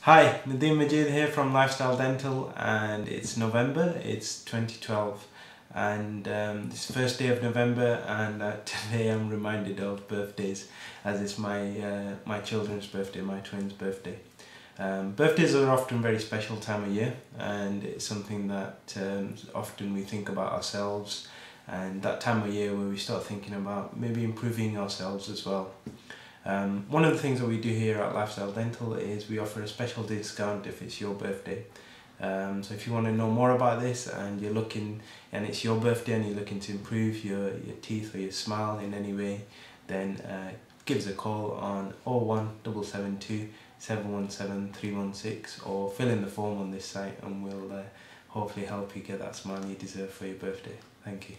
Hi, Nadeem Majid here from Lifestyle Dental, and it's November, it's 2012, and it's the first day of November, and today I'm reminded of birthdays, as it's my children's birthday, my twins' birthday. Birthdays are often a very special time of year, and it's something that often we think about ourselves, and that time of year where we start thinking about maybe improving ourselves as well. One of the things that we do here at Lifestyle Dental is we offer a special discount if it's your birthday. So if you want to know more about this and you're looking, and it's your birthday and you're looking to improve your teeth or your smile in any way, then give us a call on 01772 717 316 or fill in the form on this site, and we'll hopefully help you get that smile you deserve for your birthday. Thank you.